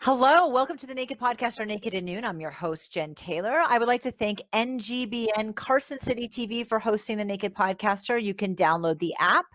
Hello, welcome to the Naked Podcaster, Naked at Noon. I'm your host, Jenn Taylor. I would like to thank NGBN Carson City TV for hosting the Naked Podcaster. You can download the app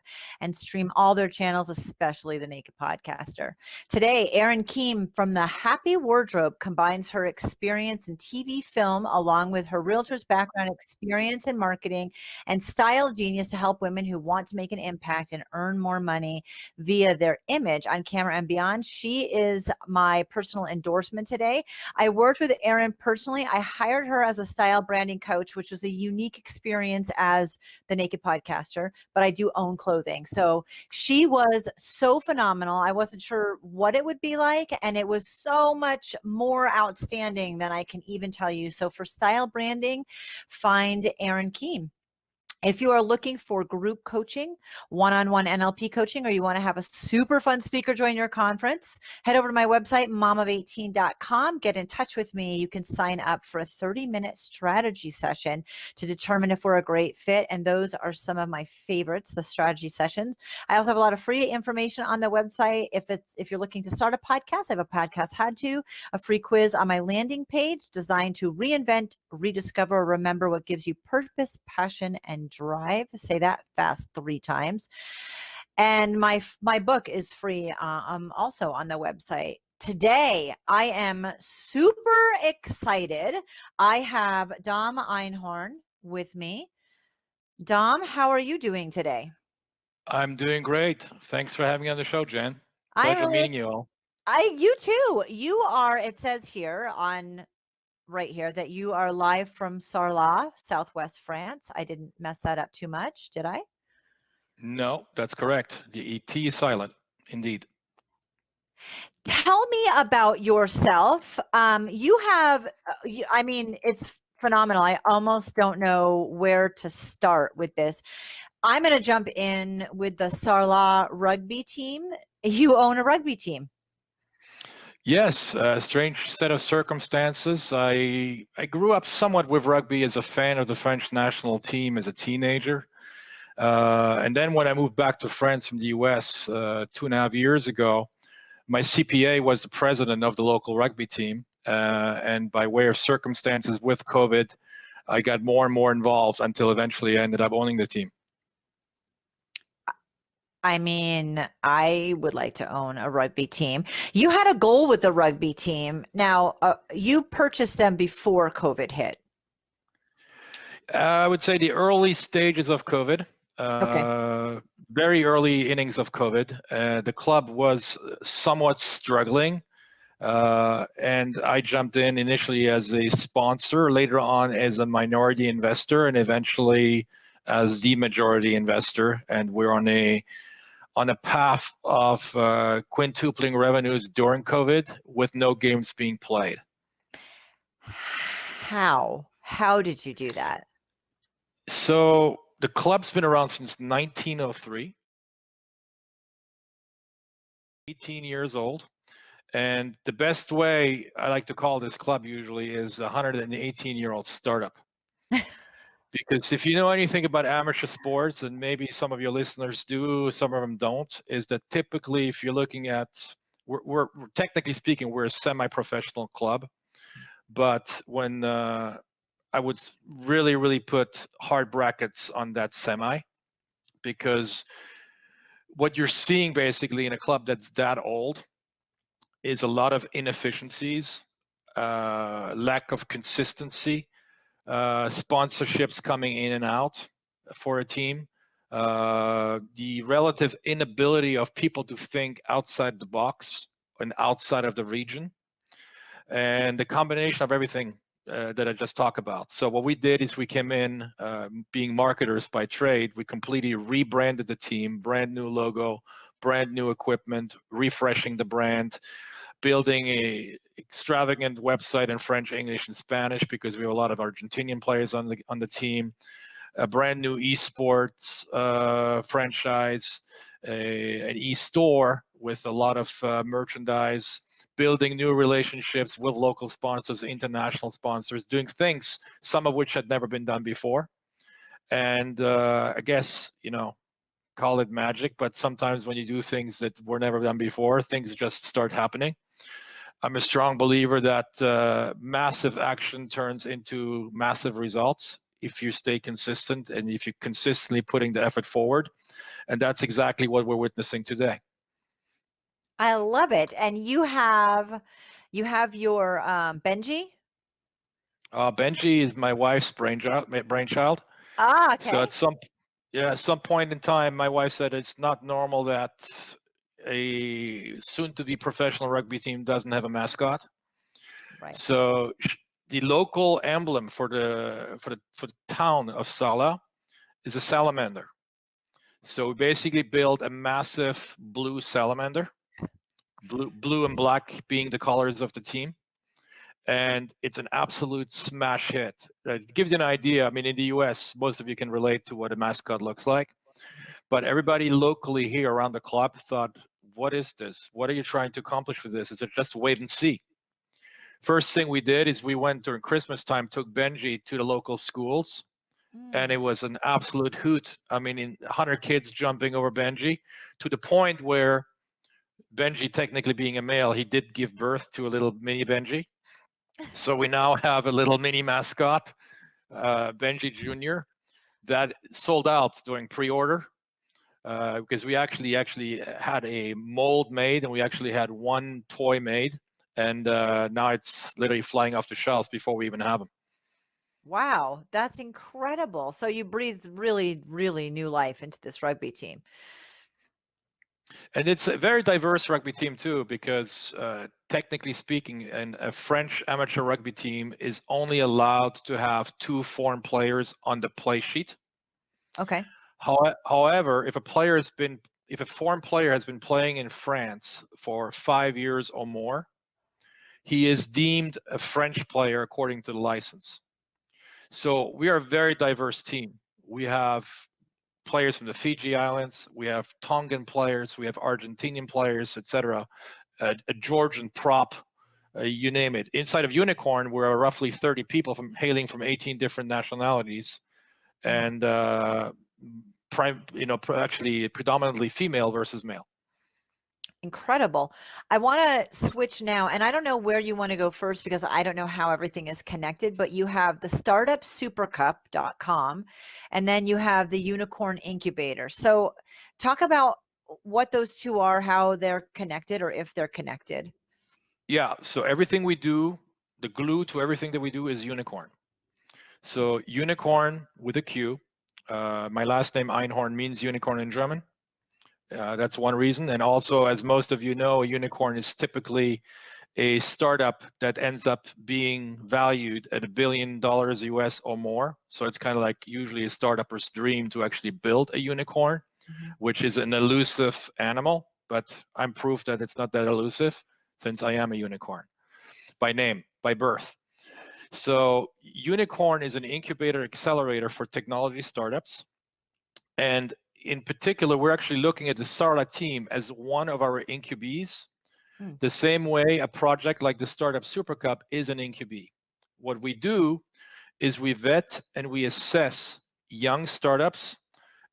and stream all their channels, especially the Naked Podcaster. Today, Erin Keem from the Happy Wardrobe combines her experience in TV film along with her realtor's background experience in marketing and style genius to help women who want to make an impact and earn more money via their image on camera and beyond. She is my personal endorsement today. I worked with Erin personally. I hired her as a style branding coach, which was a unique experience as the Naked Podcaster, but I do own clothing. So she was so phenomenal. I wasn't sure what it would be like, and it was so much more outstanding than I can even tell you. So for style branding, find Erin Keem. If you are looking for group coaching, one-on-one NLP coaching, or you want to have a super fun speaker join your conference, head over to my website, momof18.com. Get in touch with me. You can sign up for a 30-minute strategy session to determine if we're a great fit. And those are some of my favorites, the strategy sessions. I also have a lot of free information on the website. If you're looking to start a podcast, I have a podcast how-to, a free quiz on my landing page designed to reinvent, rediscover, remember what gives you purpose, passion, and drive. Say that fast 3 times. And my book is free also on the website. Today, I am super excited. I have Dom Einhorn with me. Dom, how are you doing today? I'm doing great. Thanks for having me on the show, Jen. I'm Pleasure really, meeting you all. you too. You are, it says here on right here that you are live from Sarlat, Southwest France. I didn't mess that up too much, did I? No, that's correct. The ET is silent, indeed. Tell me about yourself. You have, I mean, it's phenomenal. I almost don't know where to start with this. I'm going to jump in with the Sarlat rugby team. You own a rugby team. Yes, a strange set of circumstances. I grew up somewhat with rugby as a fan of the French national team as a teenager. And then when I moved back to France from the US 2.5 years ago, my CPA was the president of the local rugby team. And by way of circumstances with COVID, I got more and more involved until eventually I ended up owning the team. I mean, I would like to own a rugby team. You had a goal with the rugby team. Now, you purchased them before COVID hit. I would say the early stages of COVID, Okay. very early innings of COVID. The club was somewhat struggling, and I jumped in initially as a sponsor, later on as a minority investor, and eventually as the majority investor. And we're on a path of quintupling revenues during COVID with no games being played. How? How did you do that? So the club's been around since 1903, 18 years old. And the best way I like to call this club usually is a 118-year-old startup. Because if you know anything about amateur sports, and maybe some of your listeners do, some of them don't, is that typically if you're looking at, we're technically speaking, we're a semi-professional club. But when I would really put hard brackets on that semi, because what you're seeing basically in a club that's that old is a lot of inefficiencies, lack of consistency, sponsorships coming in and out for a team, the relative inability of people to think outside the box and outside of the region, and the combination of everything that I just talked about. So what we did is we came in, being marketers by trade, we completely rebranded the team, brand new logo, brand new equipment, refreshing the brand, building a extravagant website in French, English, and Spanish because we have a lot of Argentinian players on the team, a brand new esports franchise, an e-store with a lot of merchandise, building new relationships with local sponsors, international sponsors, doing things, some of which had never been done before. And I guess, call it magic, but sometimes when you do things that were never done before, things just start happening. I'm a strong believer that massive action turns into massive results if you stay consistent and if you're consistently putting the effort forward. And that's exactly what we're witnessing today. I love it. And you have your Benji. Benji is my wife's brainchild. Ah, okay. So at some point in time, my wife said it's not normal that a soon-to-be professional rugby team doesn't have a mascot. Right. So the local emblem for the town of Sala is a salamander. So we basically built a massive blue salamander, blue and black being the colors of the team. And it's an absolute smash hit. It gives you an idea. I mean, in the US, most of you can relate to what a mascot looks like. But everybody locally here around the club thought, what is this? What are you trying to accomplish with this? Is it just wait and see? First thing we did is we went during Christmas time, took Benji to the local schools, and it was an absolute hoot. I mean, 100 kids jumping over Benji, to the point where Benji, technically being a male, he did give birth to a little mini Benji. So we now have a little mini mascot, Benji Jr., that sold out during pre-order. Because we actually had a mold made, and we actually had one toy made, and now it's literally flying off the shelves before we even have them. Wow, that's incredible. So you breathed really, really new life into this rugby team. And it's a very diverse rugby team too, because technically speaking, a French amateur rugby team is only allowed to have 2 foreign players on the play sheet. Okay. However, if a foreign player has been playing in France for 5 years or more, he is deemed a French player according to the license. So we are a very diverse team. We have players from the Fiji Islands, we have Tongan players, we have Argentinian players, etc. A Georgian prop, you name it. Inside of Unicorn, we're roughly 30 people hailing from 18 different nationalities, and actually predominantly female versus male. Incredible. I want to switch now, and I don't know where you want to go first because I don't know how everything is connected, but you have the startupsupercup.com, and then you have the Unicorn Incubator. So talk about what those two are, how they're connected, or if they're connected. Yeah, so everything we do, the glue to everything that we do is Unicorn. So Unicorn with a Q. My last name Einhorn means unicorn in German. That's one reason. And also, as most of you know, a unicorn is typically a startup that ends up being valued at $1 billion US or more. So it's kind of like usually a startupper's dream to actually build a unicorn, which is an elusive animal. But I'm proof that it's not that elusive, since I am a unicorn by name, by birth. So Unicorn is an incubator accelerator for technology startups. And in particular, we're actually looking at the Sarla team as one of our incubees, the same way a project like the Startup Supercup is an incubee. What we do is we vet and we assess young startups,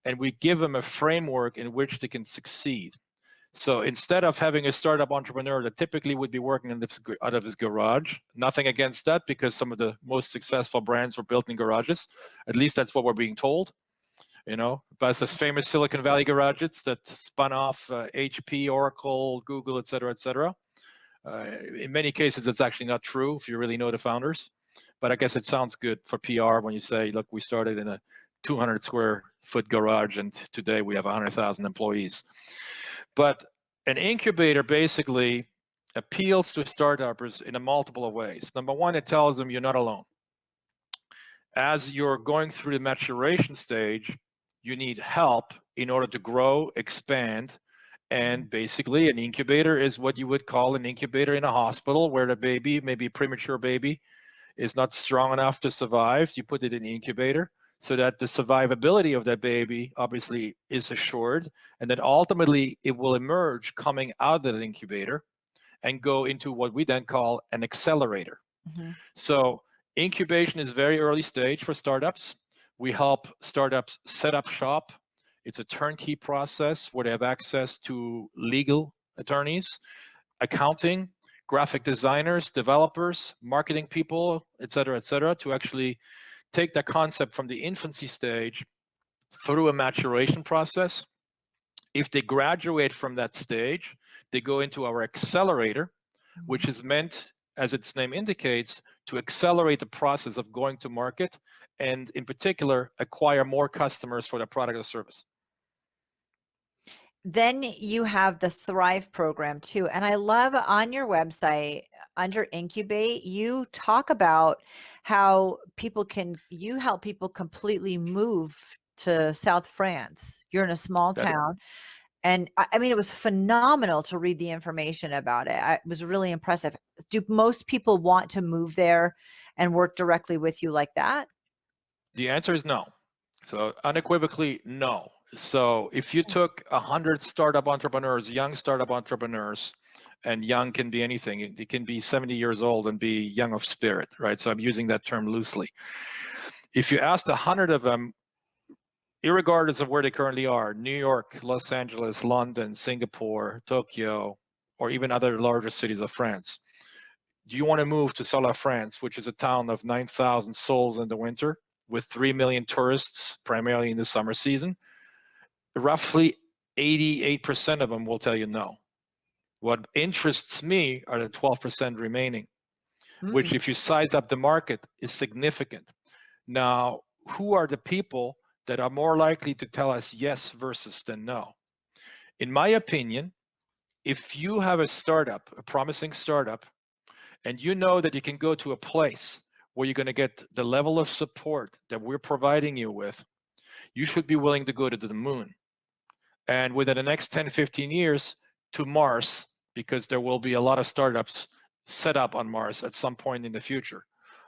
and we give them a framework in which they can succeed. So instead of having a startup entrepreneur that typically would be working out of his garage, nothing against that, because some of the most successful brands were built in garages. At least that's what we're being told. But those famous Silicon Valley garages that spun off HP, Oracle, Google, et cetera, et cetera. In many cases, it's actually not true if you really know the founders. But I guess it sounds good for PR when you say, look, we started in a 200 square foot garage, and today we have 100,000 employees. But an incubator basically appeals to startups in a multiple of ways. Number one, it tells them you're not alone. As you're going through the maturation stage, you need help in order to grow, expand, and basically an incubator is what you would call an incubator in a hospital, where the baby, maybe a premature baby, is not strong enough to survive. You put it in the incubator so that the survivability of that baby obviously is assured, and that ultimately it will emerge coming out of that incubator and go into what we then call an accelerator. So incubation is very early stage for startups. We help startups set up shop. It's a turnkey process where they have access to legal attorneys, accounting, graphic designers, developers, marketing people, et cetera, to actually take that concept from the infancy stage through a maturation process. If they graduate from that stage, they go into our accelerator, which is meant, as its name indicates, to accelerate the process of going to market and, in particular, acquire more customers for their product or service. Then you have the Thrive program too. And I love on your website under Incubate, you talk about how you help people completely move to South France. You're in a small That town. And I mean, it was phenomenal to read the information about it. It was really impressive. Do most people want to move there and work directly with you like that? The answer is no. So unequivocally, no. So if you took 100 startup entrepreneurs, young startup entrepreneurs, and young can be anything. It can be 70 years old and be young of spirit, right? So I'm using that term loosely. If you asked 100 of them, irregardless of where they currently are, New York, Los Angeles, London, Singapore, Tokyo, or even other larger cities of France, do you want to move to Salah, France, which is a town of 9,000 souls in the winter with 3 million tourists, primarily in the summer season? Roughly 88% of them will tell you no. What interests me are the 12% remaining, which, if you size up the market, is significant. Now, who are the people that are more likely to tell us yes versus than no? In my opinion, if you have a startup, a promising startup, and you know that you can go to a place where you're going to get the level of support that we're providing you with, you should be willing to go to the moon. And within the next 10, 15 years, to Mars, because there will be a lot of startups set up on Mars at some point in the future.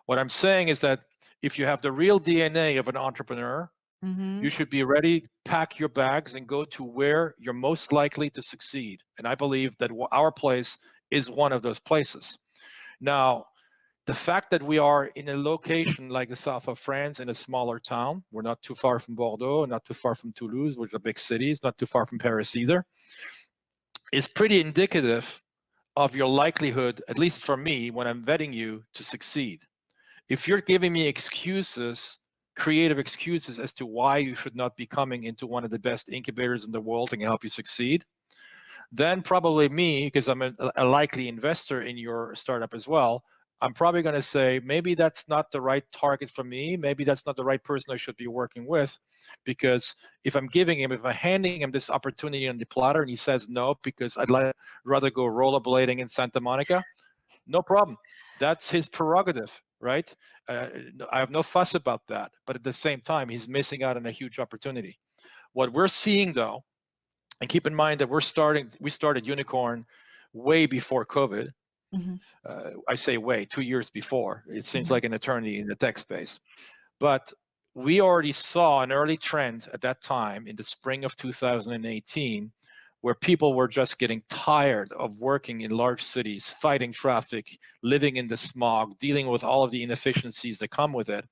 What I'm saying is that if you have the real DNA of an entrepreneur, you should be ready, pack your bags, and go to where you're most likely to succeed. And I believe that our place is one of those places. Now, the fact that we are in a location like the south of France in a smaller town, we're not too far from Bordeaux, not too far from Toulouse, which are big cities, not too far from Paris either, is pretty indicative of your likelihood, at least for me, when I'm vetting you, to succeed. If you're giving me excuses, creative excuses as to why you should not be coming into one of the best incubators in the world and help you succeed, then probably me, because I'm a likely investor in your startup as well, I'm probably going to say, maybe that's not the right target for me. Maybe that's not the right person I should be working with. Because if I'm handing him this opportunity on the platter and he says no, because I'd rather go rollerblading in Santa Monica, no problem. That's his prerogative, right? I have no fuss about that. But at the same time, he's missing out on a huge opportunity. What we're seeing, though, and keep in mind that we started Unicorn way before COVID. I say way, 2 years before. It seems like an eternity in the tech space. But we already saw an early trend at that time in the spring of 2018, where people were just getting tired of working in large cities, fighting traffic, living in the smog, dealing with all of the inefficiencies that come with it,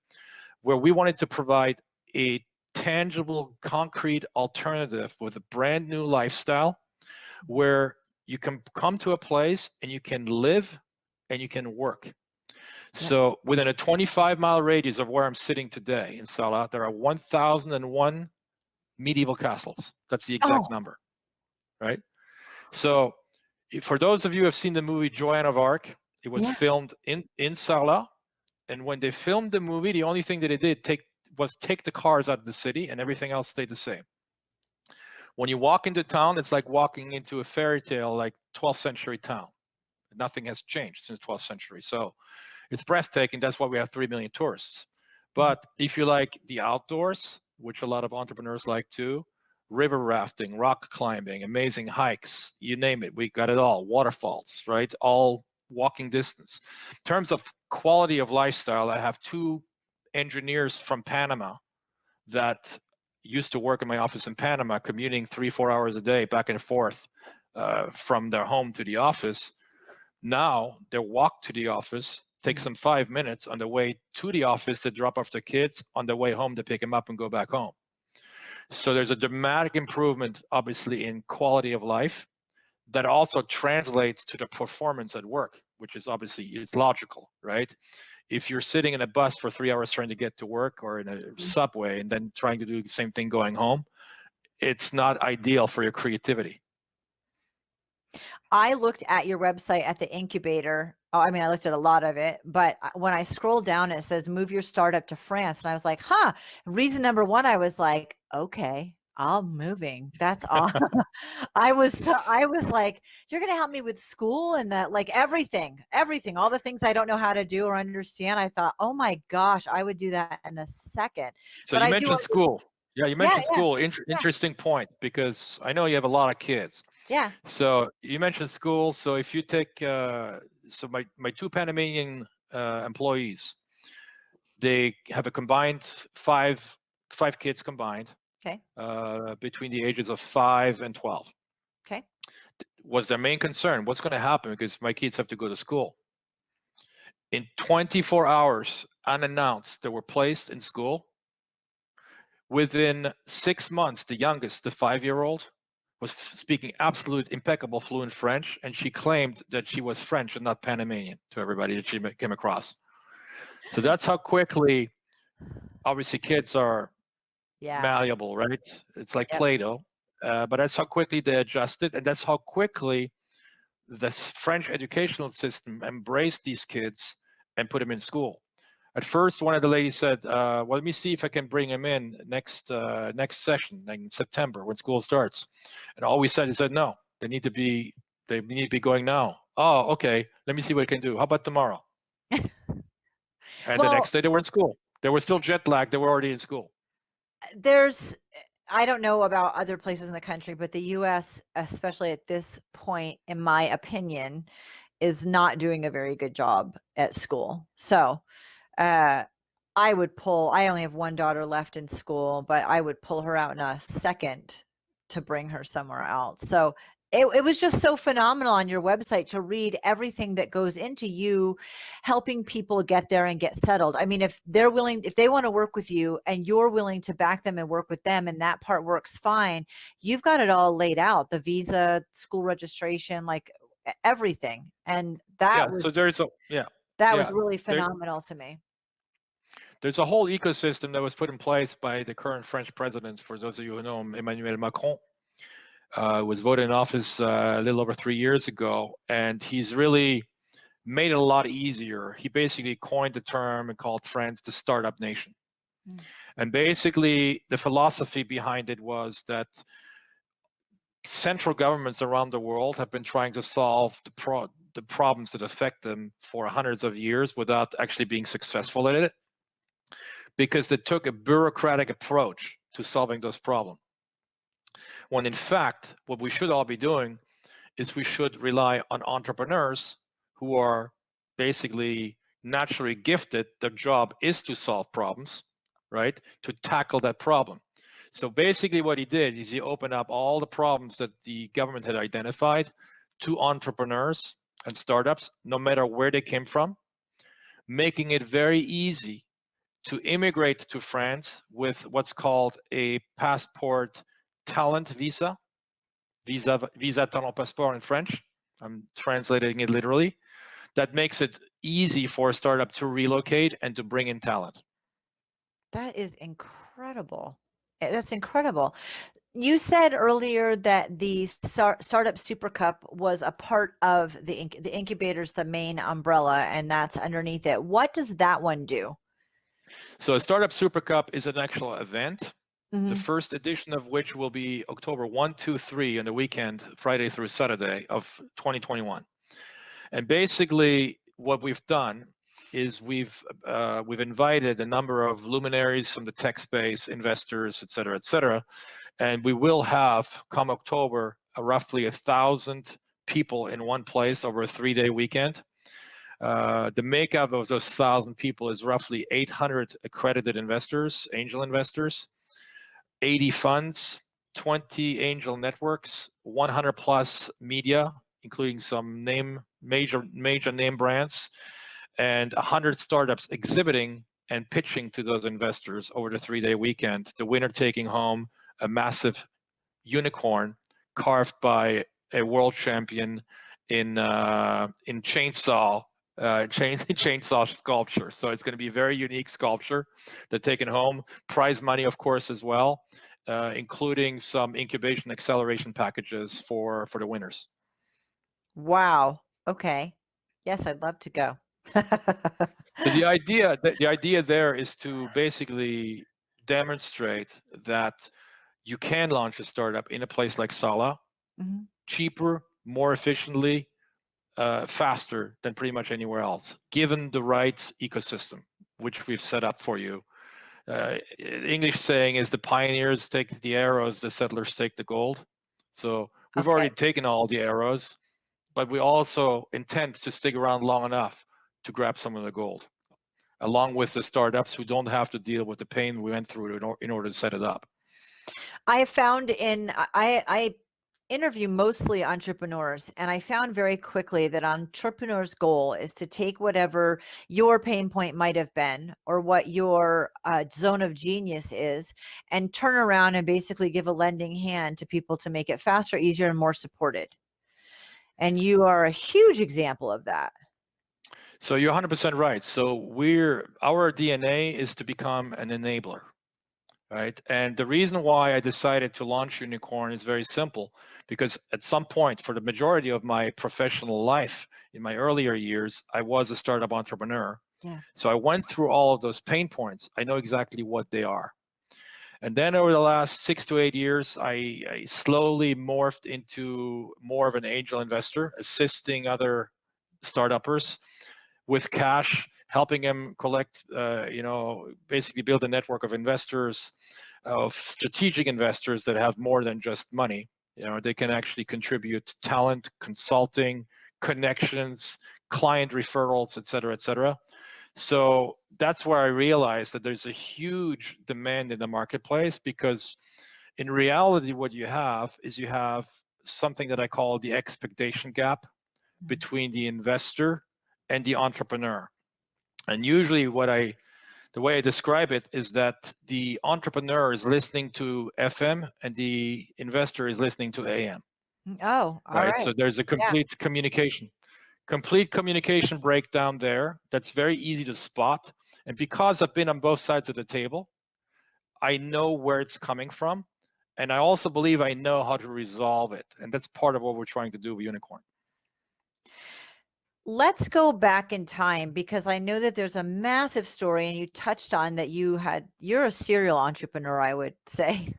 where we wanted to provide a tangible, concrete alternative with a brand new lifestyle where you can come to a place and you can live and you can work. So within a 25-mile radius of where I'm sitting today in Salah, there are 1,001 medieval castles. That's the exact number, right? So for those of you who have seen the movie Joan of Arc, it was filmed in Salah. And when they filmed the movie, the only thing that they did was take the cars out of the city and everything else stayed the same. When you walk into town, it's like walking into a fairy tale, like 12th century town. Nothing has changed since 12th century. So it's breathtaking. That's why we have 3 million tourists. But if you like the outdoors, which a lot of entrepreneurs like too, river rafting, rock climbing, amazing hikes, you name it, we got it all. Waterfalls, right? All walking distance. In terms of quality of lifestyle, I have 2 engineers from Panama that used to work in my office in Panama, commuting 3-4 hours a day back and forth from their home to the office. Now their walk to the office takes them 5 minutes on the way to the office to drop off their kids, on the way home to pick them up and go back home. So there's a dramatic improvement, obviously, in quality of life. that also translates to the performance at work, which is obviously, it's logical, right? If you're sitting in a bus for 3 hours trying to get to work, or in a subway and then trying to do the same thing going home, it's not ideal for your creativity. I looked at your website at the incubator. Oh, I mean, I looked at a lot of it, but when I scrolled down, it says move your startup to France. And I was like, huh. Reason number one, I was like, okay, I'm moving. That's all. I was like, you're going to help me with school and that, like everything, all the things I don't know how to do or understand. I thought, oh my gosh, I would do that in a second. So But you I do. mentioned school. Yeah, you Yeah, mentioned yeah, school. yeah, Interesting point, because I know you have a lot of kids. yeah. So you mentioned school. So if you take, so my two Panamanian employees, they have a combined five kids combined, Okay. between the ages of 5 and 12. Okay. Was their main concern, what's going to happen because my kids have to go to school? In 24 hours, unannounced, they were placed in school. Within 6 months, the youngest, the 5-year-old, was speaking absolute impeccable fluent French, and she claimed that she was French and not Panamanian to everybody that she came across. So that's how quickly, obviously, kids are Yeah. malleable, right? It's like Yep. Play-Doh, but that's how quickly they adjusted, and that's how quickly the French educational system embraced these kids and put them in school. At first, one of the ladies said, well, let me see if I can bring him in next session, like in September when school starts. And all we said is that no, they need to be going now. Oh, okay, let me see what I can do. How about tomorrow? And the Well, next day they were in school. They were still jet lagged. They were already in school. there's I don't know about other places in the country, but the US, especially at this point, in my opinion, is not doing a very good job at school. So, uh, I only have one daughter left in school, but I would pull her out in a second to bring her somewhere else. So it was just so phenomenal on your website to read everything that goes into you helping people get there and get settled. I mean, if they want to work with you and you're willing to back them and work with them, and that part works fine, you've got it all laid out, the visa, school registration, like everything. And Yeah. So that was yeah. really There, phenomenal to me. there's a whole ecosystem that was put in place by the current French president. For those of you who know him, Emmanuel Macron. Was voted in office a little over 3 years ago, and he's really made it a lot easier. He basically coined the term and called France the startup nation. Mm. And basically, the philosophy behind it was that central governments around the world have been trying to solve the problems that affect them for hundreds of years without actually being successful at it, because they took a bureaucratic approach to solving those problems. When in fact, what we should all be doing is we should rely on entrepreneurs who are basically naturally gifted. Their job is to solve problems, right? To tackle that problem. So basically what he did is he opened up all the problems that the government had identified to entrepreneurs and startups, no matter where they came from, making it very easy to immigrate to France with what's called a passport talent visa. Visa talent passeport in French. I'm translating it literally. That makes it easy for a startup to relocate and to bring in talent. That is incredible. That's incredible. You said earlier that the Startup Supercup was a part of the incubator's the main umbrella, and that's underneath it. What does that one do? So a Startup Supercup is an actual event, the Mhm. first edition of which will be October 1, 2, 3 on the weekend, Friday through Saturday of 2021. And basically what we've done is we've invited a number of luminaries from the tech space, investors, et cetera, and we will have, come October, roughly 1,000 people in one place over a 3-day weekend. The makeup of those 1,000 people is roughly 800 accredited investors, angel investors, 80 funds, 20 angel networks, 100 plus media, including some major name brands, and 100 startups exhibiting and pitching to those investors over the 3-day weekend. The winner taking home a massive unicorn carved by a world champion in chainsaw chainsaw sculpture. So it's going to be a very unique sculpture. They're taking home prize money, of course, as well, including some incubation acceleration packages for the winners. Wow. Okay. Yes, I'd love to go. So the idea there is to basically demonstrate that you can launch a startup in a place like Sala, Mhm. cheaper, more efficiently, faster than pretty much anywhere else, given the right ecosystem, which we've set up for you. English saying is the pioneers take the arrows, the settlers take the gold. So we've Okay. already taken all the arrows, but we also intend to stick around long enough to grab some of the gold, along with the startups who don't have to deal with the pain we went through in order to set it up. I have found I interview mostly entrepreneurs, and I found very quickly that entrepreneurs' goal is to take whatever your pain point might have been or what your zone of genius is and turn around and basically give a lending hand to people to make it faster, easier, and more supported. And you are a huge example of that. So you're 100% right. So our DNA is to become an enabler, right? And the reason why I decided to launch Unicorn is very simple, because at some point for the majority of my professional life in my earlier years, I was a startup entrepreneur. Yeah. So I went through all of those pain points. I know exactly what they are. And then over the last 6 to 8 years, I slowly morphed into more of an angel investor, assisting other startuppers with cash, helping them collect, basically build a network of investors, of strategic investors that have more than just money. They can actually contribute talent, consulting, connections, client referrals, et cetera, et cetera. So that's where I realized that there's a huge demand in the marketplace, because in reality, what you have is you have something that I call the expectation gap between the investor and the entrepreneur. And usually the way I describe it is that the entrepreneur is listening to FM and the investor is listening to AM. Oh, all Right? So right. there's a Yeah. complete communication breakdown there that's very easy to spot. And because I've been on both sides of the table, I know where it's coming from. And I also believe I know how to resolve it. And that's part of what we're trying to do with Unicorn. Let's go back in time, because I know that there's a massive story, and you touched on that you're a serial entrepreneur, I would say.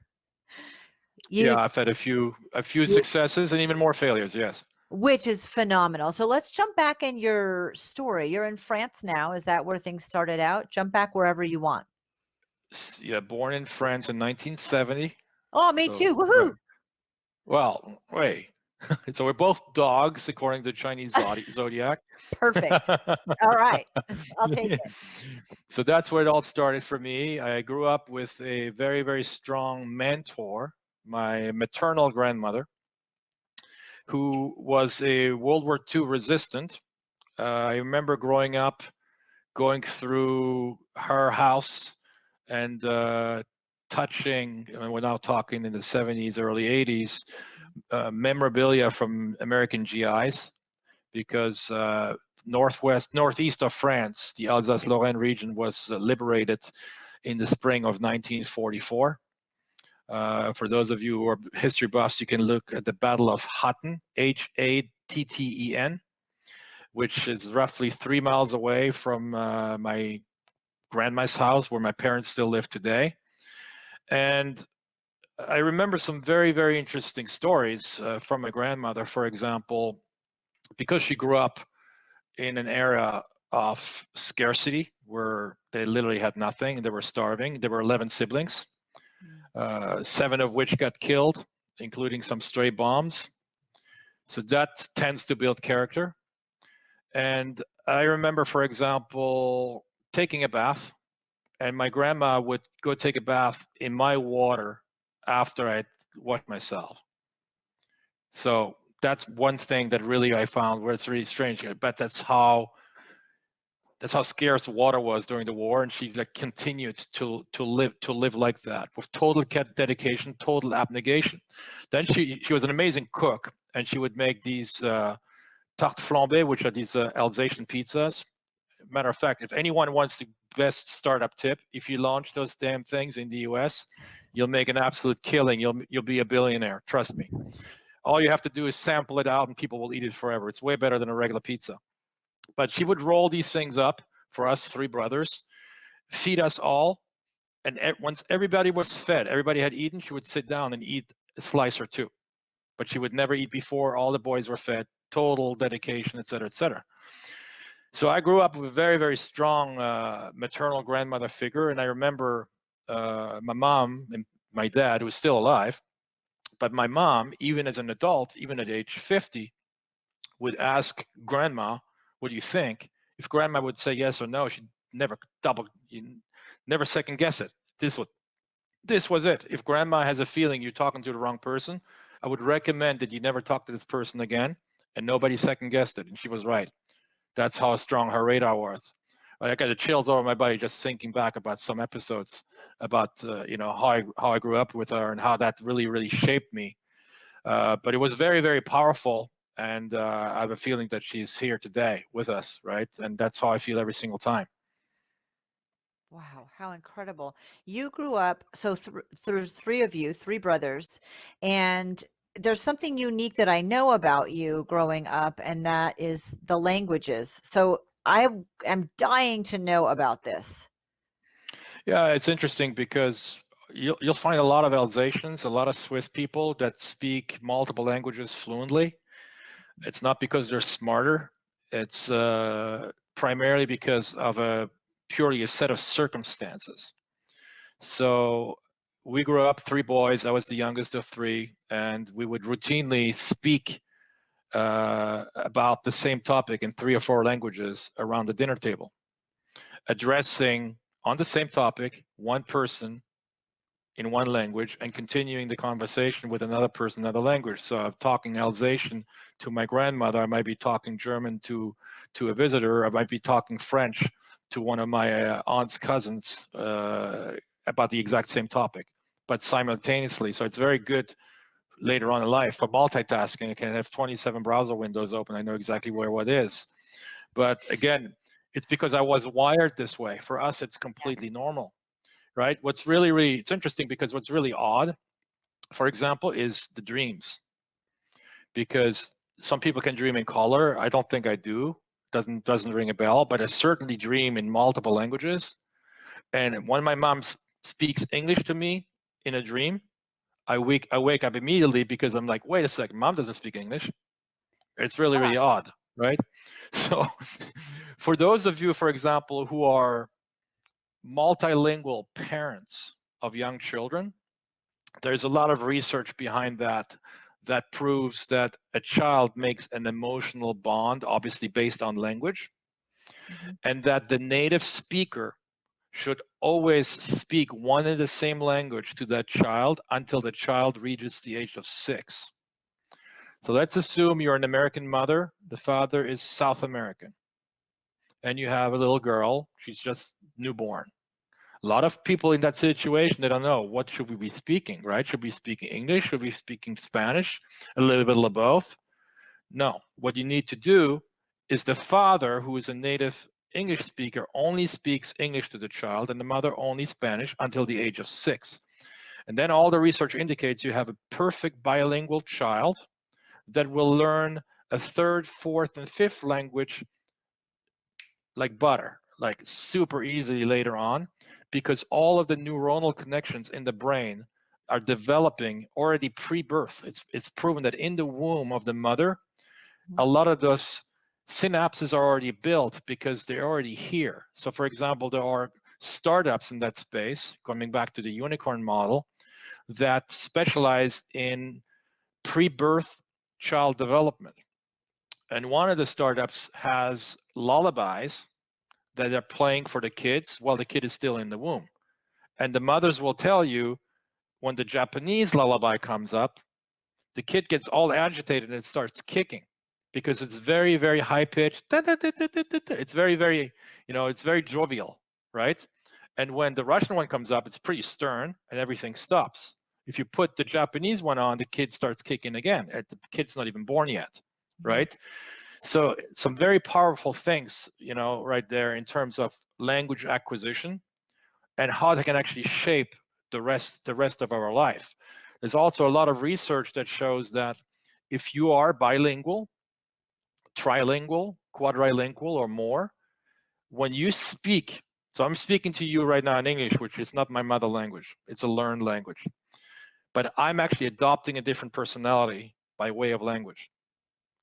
Yeah, I've had a few You successes and even more failures, yes. which is phenomenal. So let's jump back in your story. You're in France now. Is that where things started out? Jump back wherever you want. Yeah, born in France in 1970. Oh, me So, too. Woohoo. well, wait. So we're both dogs according to Chinese zodiac. Perfect. All right. I'll take it. So that's where it all started for me. I grew up with a very, very strong mentor, my maternal grandmother, who was a World War II resistant. I remember growing up, going through her house and touching, and we're now talking in the 70s, early 80s, memorabilia from American GIs, because northeast of France, the Alsace-Lorraine region was liberated in the spring of 1944. For those of you who are history buffs, you can look at the Battle of Hatten, Hatten, which is roughly 3 miles away from my grandma's house, where my parents still live today. And I remember some very, very interesting stories from my grandmother, for example, because she grew up in an era of scarcity where they literally had nothing. They were starving. There were 11 siblings, 7 of which got killed, including some stray bombs. So that tends to build character. And I remember, for example, taking a bath, and my grandma would go take a bath in my water after I'd washed myself. So that's one thing that really I found where it's really strange. But that's how scarce water was during the war, and she continued to live like that with total dedication, total abnegation. Then she was an amazing cook, and she would make these tarte flambée, which are these Alsatian pizzas. Matter of fact, if anyone wants the best startup tip, if you launch those damn things in the US, you'll make an absolute killing. You'll be a billionaire. Trust me. All you have to do is sample it out, and people will eat it forever. It's way better than a regular pizza. But she would roll these things up for us three brothers, feed us all, and once everybody was fed, everybody had eaten, she would sit down and eat a slice or two. But she would never eat before all the boys were fed. Total dedication, et cetera, et cetera. So I grew up with a very, very strong maternal grandmother figure, and I remember my mom and my dad, who was still alive, but my mom, even as an adult, even at age 50, would ask grandma, "What do you think?" If grandma would say yes or no, she'd never never second guess it. This was it. If grandma has a feeling you're talking to the wrong person, I would recommend that you never talk to this person again, and nobody second guessed it. And she was right. That's how strong her radar was. I got the chills over my body just thinking back about some episodes about how I grew up with her and how that really, really shaped me. But it was very, very powerful, and I have a feeling that she's here today with us, right? And that's how I feel every single time. Wow, how incredible. You grew up, so there's three of you, three brothers, and there's something unique that I know about you growing up, and that is the languages. So I am dying to know about this. Yeah, it's interesting because you'll find a lot of Alsatians, a lot of Swiss people that speak multiple languages fluently. It's not because they're smarter. It's primarily because of purely a set of circumstances. So we grew up three boys. I was the youngest of three, and we would routinely speak about the same topic in three or four languages around the dinner table, addressing on the same topic one person in one language and continuing the conversation with another person in another language. So I'm talking Alsatian to my grandmother. I might be talking German to a visitor. I might be talking French to one of my aunt's cousins about the exact same topic, but simultaneously. So it's very good later on in life for multitasking. I can have 27 browser windows open. I know exactly where what is. But again, it's because I was wired this way. For us, it's completely normal, right? What's really, really, it's interesting because what's really odd, for example, is the dreams. Because some people can dream in color. I don't think I do. Doesn't ring a bell, but I certainly dream in multiple languages. And when my mom speaks English to me in a dream, I wake up immediately because I'm like, wait a second, mom doesn't speak English. It's really, really odd, right? So for those of you, for example, who are multilingual parents of young children, there's a lot of research behind that that proves that a child makes an emotional bond, obviously based on language, and that the native speaker should always speak one and the same language to that child until the child reaches the age of 6. So let's assume you're an American mother, the father is South American, and you have a little girl, she's just newborn. A lot of people in that situation, they don't know what should we be speaking, right? Should we be speaking English? Should we be speaking Spanish? A little bit of both? No. What you need to do is the father, who is a native English speaker, only speaks English to the child, and the mother only Spanish until the age of 6. And then all the research indicates you have a perfect bilingual child that will learn a third, fourth, and fifth language like butter, like super easily later on, because all of the neuronal connections in the brain are developing already pre-birth. It's proven that in the womb of the mother, a lot of those synapses are already built because they're already here. So for example, there are startups in that space, coming back to the unicorn model, that specialize in pre-birth child development. And one of the startups has lullabies that are playing for the kids while the kid is still in the womb. And the mothers will tell you when the Japanese lullaby comes up, the kid gets all agitated and it starts kicking because it's very, very high pitched. It's very, very, it's very jovial, right? And when the Russian one comes up, it's pretty stern and everything stops. If you put the Japanese one on, the kid starts kicking again. The kid's not even born yet, right? So some very powerful things, right there in terms of language acquisition and how they can actually shape the rest of our life. There's also a lot of research that shows that if you are bilingual, trilingual, quadrilingual, or more, when you speak, so I'm speaking to you right now in English, which is not my mother language, it's a learned language, but I'm actually adopting a different personality by way of language.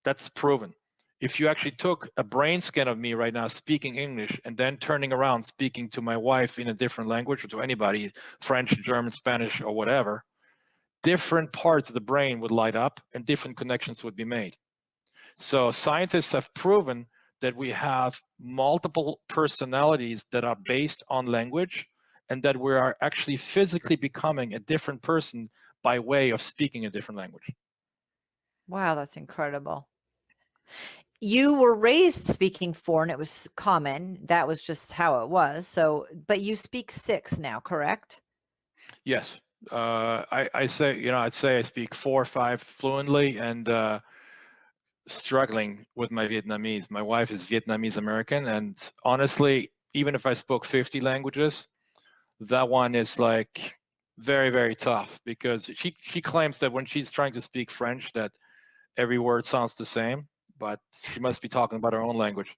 That's proven. If you actually took a brain scan of me right now speaking English and then turning around speaking to my wife in a different language or to anybody, French, German, Spanish, or whatever, different parts of the brain would light up and different connections would be made. So scientists have proven that we have multiple personalities that are based on language and that we are actually physically becoming a different person by way of speaking a different language. Wow, that's incredible. You were raised speaking 4 and it was common. That was just how it was. So, but you speak 6 now, correct? Yes. I'd say I speak 4 or 5 fluently and struggling with my Vietnamese. My wife is Vietnamese American, and honestly, even if I spoke 50 languages, that one is like very, very tough because she claims that when she's trying to speak French that every word sounds the same, but she must be talking about her own language.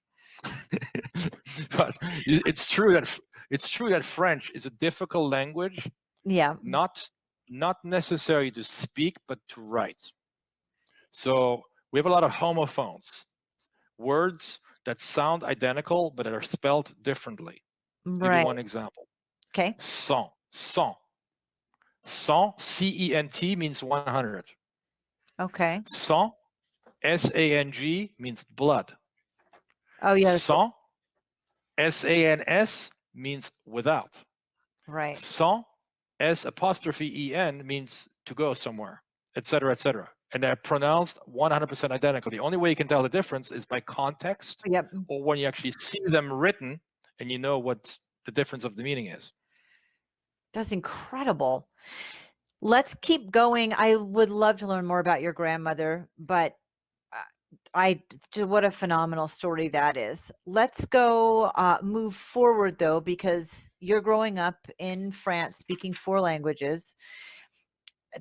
But it's true that French is a difficult language, Yeah. not necessarily to speak, but to write. So we have a lot of homophones, words that sound identical but that are spelled differently. I'll give you Right. one example. Okay. Cent, cent. Cent, C-E-N-T means 100. Okay. Sang, S-A-N-G means blood. Oh, yeah. Sans, S-A-N-S means without. Right. Sans, S''E-N means to go somewhere, etc., etc. And they're pronounced 100% identical. The only way you can tell the difference is by context Yep. or when you actually see them written and you know what the difference of the meaning is. That's incredible. Let's keep going. I would love to learn more about your grandmother, but what a phenomenal story that is. Let's go move forward though, because you're growing up in France speaking 4 languages.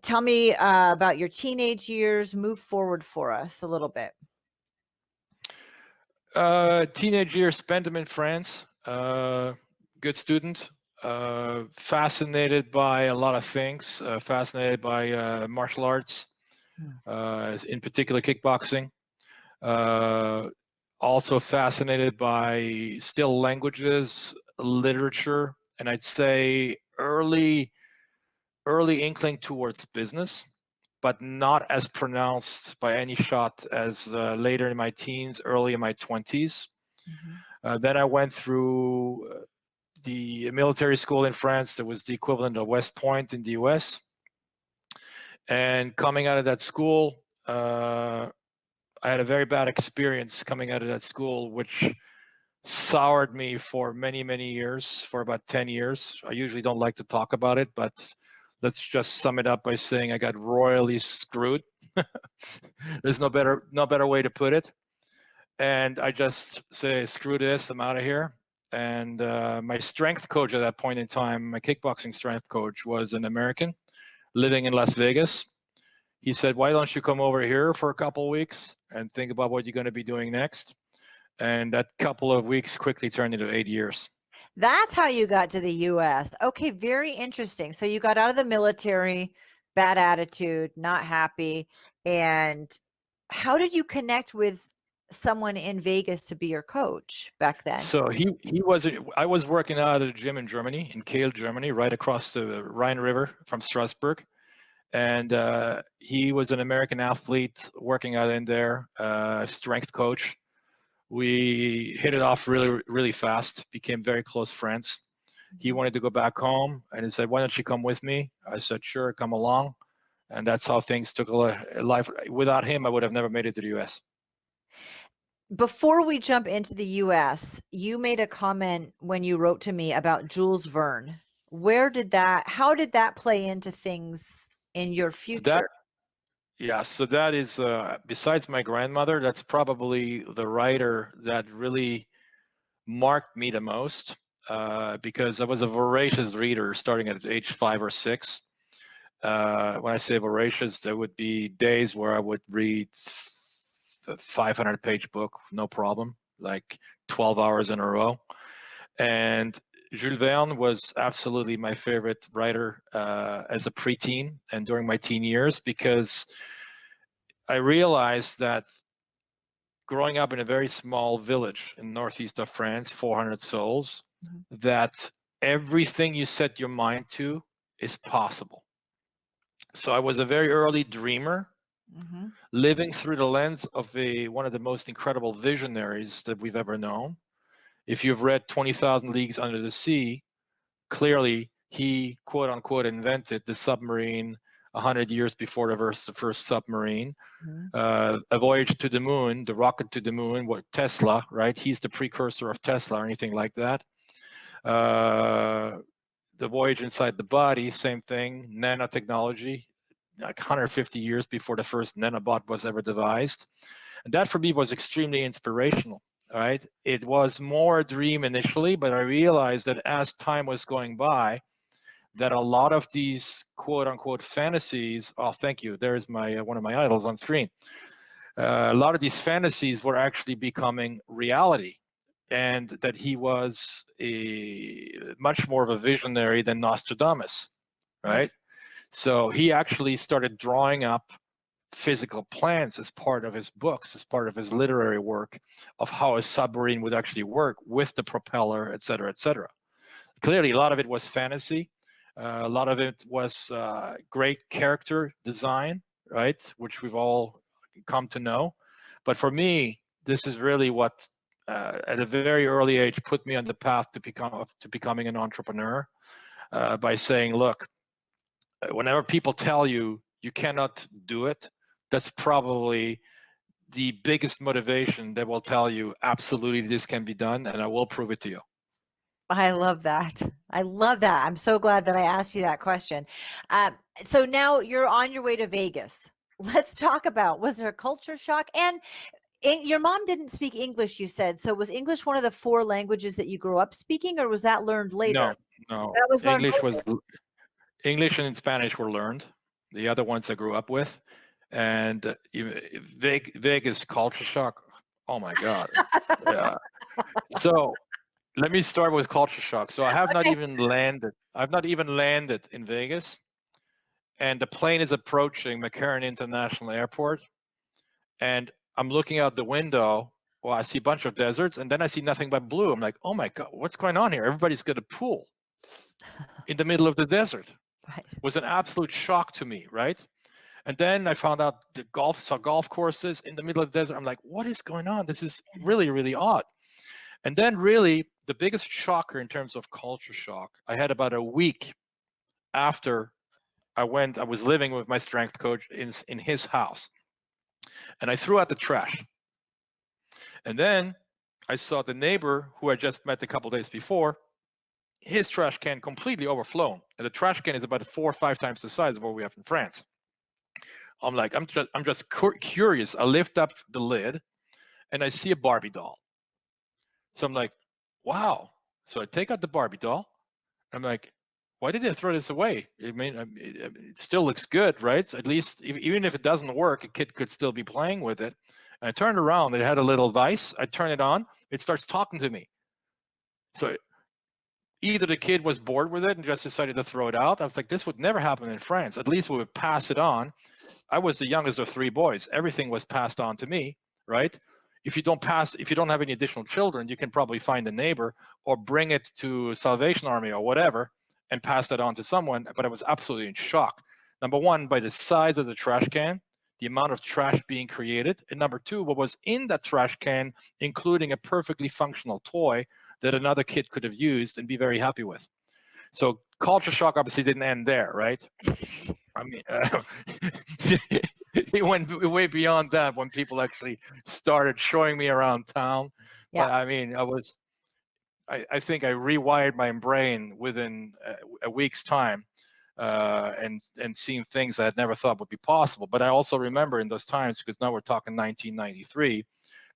Tell me about your teenage years. Move forward for us a little bit. Teenage years spent them in France. Good student. Fascinated by a lot of things. Fascinated by martial arts, in particular kickboxing. Also fascinated by still languages, literature, and I'd say early inkling towards business, but not as pronounced by any shot as later in my teens, early in my 20s. Then I went through the military school in France that was the equivalent of West Point in the US. And coming out of that school, I had a very bad experience coming out of that school, which soured me for many, many years, for about 10 years. I usually don't like to talk about it, but let's just sum it up by saying I got royally screwed. There's no better way to put it. And I just say, screw this, I'm out of here. And my strength coach at that point in time, my kickboxing strength coach, was an American living in Las Vegas. He said, why don't you come over here for a couple of weeks and think about what you're going to be doing next? And that couple of weeks quickly turned into 8 years. That's how you got to the US. Okay, very interesting. So you got out of the military, bad attitude, not happy. And how did you connect with someone in Vegas to be your coach back then? So I was working out at a gym in Germany, in Kiel, Germany, right across the Rhine River from Strasbourg. And he was an American athlete working out in there, strength coach. We hit it off really, really fast, became very close friends. He wanted to go back home and he said, why don't you come with me? I said, sure, come along. And that's how things took a life. Without him, I would have never made it to the US. Before we jump into the US, you made a comment when you wrote to me about Jules Verne. How did that play into things in your So that, future? yeah, so that is, besides my grandmother, that's probably the writer that really marked me the most, because I was a voracious reader starting at age 5 or 6. When I say voracious, there would be days where I would read a 500-page book, no problem, like 12 hours in a row. And Jules Verne was absolutely my favorite writer as a preteen and during my teen years, because I realized that growing up in a very small village in northeast of France, 400 souls, Mhm. that everything you set your mind to is possible. So I was a very early dreamer, Mhm. living through the lens of one of the most incredible visionaries that we've ever known. If you've read 20,000 Leagues Under the Sea, clearly he, quote unquote, invented the submarine 100 years before the first submarine. Mhm. A voyage to the moon, the rocket to the moon, what Tesla, right? He's the precursor of Tesla or anything like that. Uh, the voyage inside the body, same thing. Nanotechnology, like 150 years before the first nanobot was ever devised. And that for me was extremely inspirational, right? It was more a dream initially, but I realized that as time was going by, that a lot of these quote unquote fantasies, oh, thank you, there's my one of my idols on screen. A lot of these fantasies were actually becoming reality, and that he was much more of a visionary than Nostradamus, Right. right? So he actually started drawing up physical plans as part of his books, as part of his literary work, of how a submarine would actually work with the propeller, et cetera, et cetera. Clearly, a lot of it was fantasy. A lot of it was great character design, right? Which we've all come to know. But for me, this is really what, at a very early age, put me on the path to becoming an entrepreneur, by saying, look, whenever people tell you you cannot do it, that's probably the biggest motivation that will tell you absolutely this can be done, and I will prove it to you. I love that. I love that. I'm so glad that I asked you that question. Um, so now you're on your way to Vegas. Let's talk about, was there a culture shock? And your mom didn't speak English, you said. So was English one of the four languages that you grew up speaking, or was that learned later? No, no. That was learned English later. was English and Spanish were learned. The other ones I grew up with, and Vegas culture shock. Oh my God. Yeah. So let me start with culture shock. So I have not Okay. even landed. I've not even landed in Vegas, and the plane is approaching McCarran International Airport, and I'm looking out the window. Well, I see a bunch of deserts, and then I see nothing but blue. I'm like, oh my God, what's going on here? Everybody's got a pool in the middle of the desert. Right. It was an absolute shock to me, right? And then I found out saw golf courses in the middle of the desert. I'm like, what is going on? This is really, really odd. And then really the biggest shocker in terms of culture shock, I had about a week after I was living with my strength coach in his house, and I threw out the trash. And then I saw the neighbor who I just met a couple days before, his trash can completely overflown. And the trash can is about 4 or 5 times the size of what we have in France. I'm like, I'm just curious. I lift up the lid and I see a Barbie doll. So I'm like, wow. So I take out the Barbie doll. I'm like, why did they throw this away? I mean, it still looks good, right? So at least even if it doesn't work, a kid could still be playing with it. And I turned around. It had a little vice. I turn it on. It starts talking to me. So either the kid was bored with it and just decided to throw it out. I was like, this would never happen in France. At least we would pass it on. I was the youngest of 3 boys. Everything was passed on to me, right? If you don't have any additional children, you can probably find a neighbor or bring it to Salvation Army or whatever and pass that on to someone. But I was absolutely in shock. Number one, by the size of the trash can, the amount of trash being created. And number two, what was in that trash can, including a perfectly functional toy that another kid could have used and be very happy with. So culture shock obviously didn't end there, right? I mean, it went way beyond that when people actually started showing me around town. Yeah. But I mean, I think I rewired my brain within a week's time and seeing things I had never thought would be possible. But I also remember in those times, because now we're talking 1993,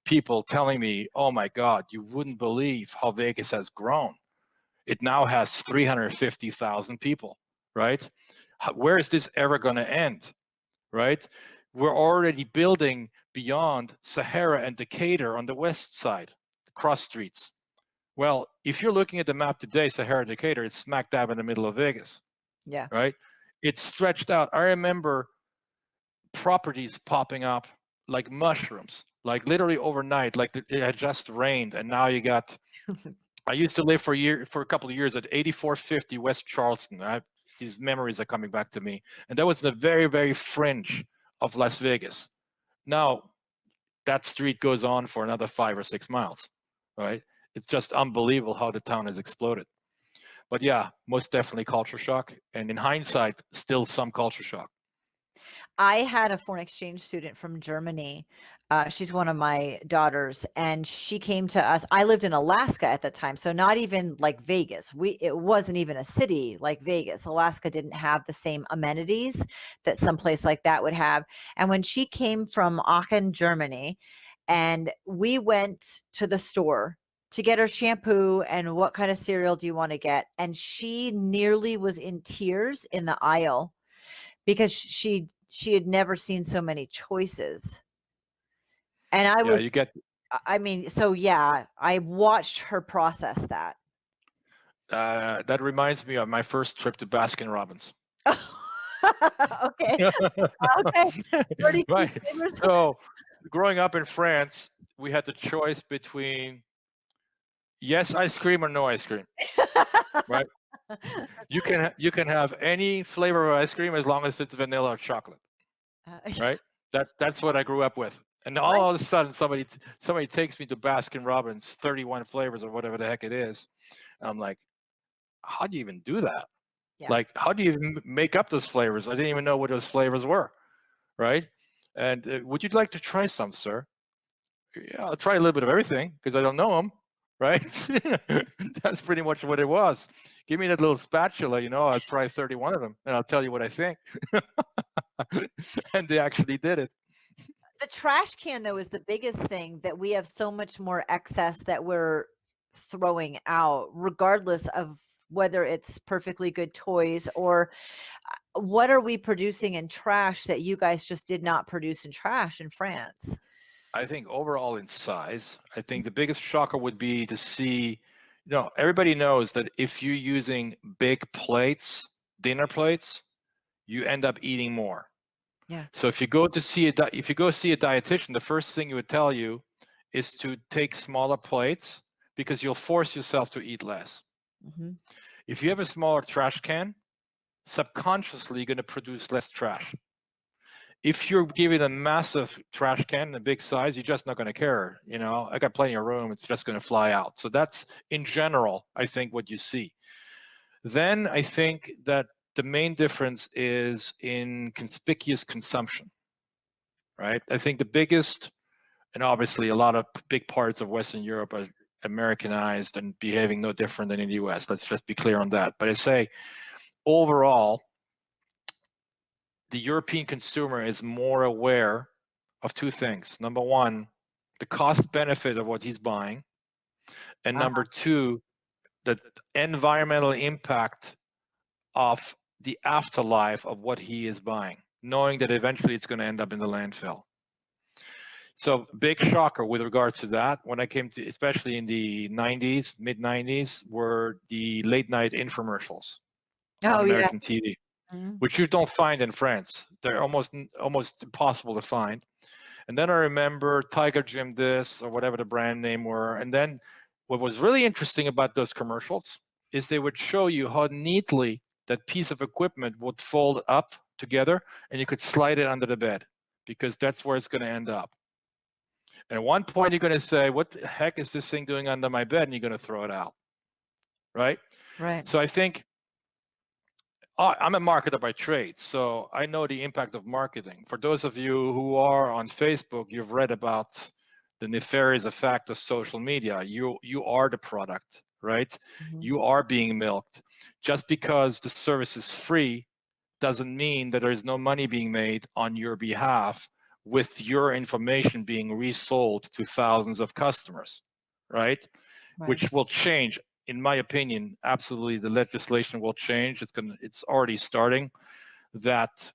people telling me, "Oh my God, you wouldn't believe how Vegas has grown. It now has 350,000 people, right? Where is this ever going to end, right? We're already building beyond Sahara and Decatur on the west side, cross streets. Well, if you're looking at the map today, Sahara Decatur, it's smack dab in the middle of Vegas, Yeah. right? It's stretched out. I remember properties popping up like mushrooms, like literally overnight, like it had just rained, and now you got. I used to live for a couple of years at 8450 West Charleston. These memories are coming back to me, and that was the very, very fringe of Las Vegas. Now that street goes on for another 5 or 6 miles, right? It's just unbelievable how the town has exploded. But yeah, most definitely culture shock, and in hindsight, still some culture shock. I had a foreign exchange student from Germany. She's one of my daughters, and she came to us. I lived in Alaska at the time, so not even like Vegas. It wasn't even a city like Vegas. Alaska didn't have the same amenities that some place like that would have. And when she came from Aachen, Germany, and we went to the store to get her shampoo and what kind of cereal do you want to get, and she nearly was in tears in the aisle because she had never seen so many choices. And I Yeah, was you get I mean, so yeah, I watched her process that. that reminds me of my first trip to Baskin Robbins. Okay, okay. 32 Right. flavors. So, growing up in France, we had the choice between yes ice cream or no ice cream. Right. You can have any flavor of ice cream as long as it's vanilla or chocolate. Right. That's what I grew up with. And all Right, of a sudden, somebody takes me to Baskin Robbins, 31 flavors or whatever the heck it is. I'm like, how do you even do that? yeah. Like, how do you even make up those flavors? I didn't even know what those flavors were. Right. And would you like to try some, sir? Yeah, I'll try a little bit of everything because I don't know them, right? That's pretty much what it was. Give me that little spatula, I'll try 31 of them and I'll tell you what I think. And they actually did it. The trash can, though, is the biggest thing that we have so much more excess that we're throwing out, regardless of whether it's perfectly good toys or what are we producing in trash that you guys just did not produce in trash in France? I think overall in size, I think the biggest shocker would be to see, everybody knows that if you're using big plates, dinner plates, you end up eating more. Yeah. So if you go see a dietitian, the first thing he would tell you is to take smaller plates because you'll force yourself to eat less. Hmm. If you have a smaller trash can, subconsciously you're going to produce less trash. If you're given a massive trash can, a big size, you're just not going to care. I got plenty of room. It's just going to fly out. So that's in general, I think, what you see. Then I think that the main difference is in conspicuous consumption, right? I think the biggest, and obviously a lot of big parts of Western Europe are Americanized and behaving no different than in the US. Let's just be clear on that. But I say overall, the European consumer is more aware of two things. Number one, the cost benefit of what he's buying. And Uh, number two, the environmental impact of the afterlife of what he is buying, knowing that eventually it's going to end up in the landfill. So big shocker with regards to that when I came to, especially in the 90s, mid 90s, were the late night infomercials on oh yeah. American TV, Mhm. which you don't find in France. They're almost impossible to find. And then I remember Tiger Gym this or whatever the brand name were. And then what was really interesting about those commercials is they would show you how neatly that piece of equipment would fold up together and you could slide it under the bed because that's where it's going to end up. And at one point, you're going to say, what the heck is this thing doing under my bed? And you're going to throw it out, right? Right. So I think I'm a marketer by trade, so I know the impact of marketing. For those of you who are on Facebook, you've read about the nefarious effect of social media. You are the product, right? Mhm. You are being milked. just because the service is free doesn't mean that there is no money being made on your behalf with your information being resold to thousands of customers, right? Right. Which will change, in my opinion. Absolutely, the legislation will change. It's already starting, that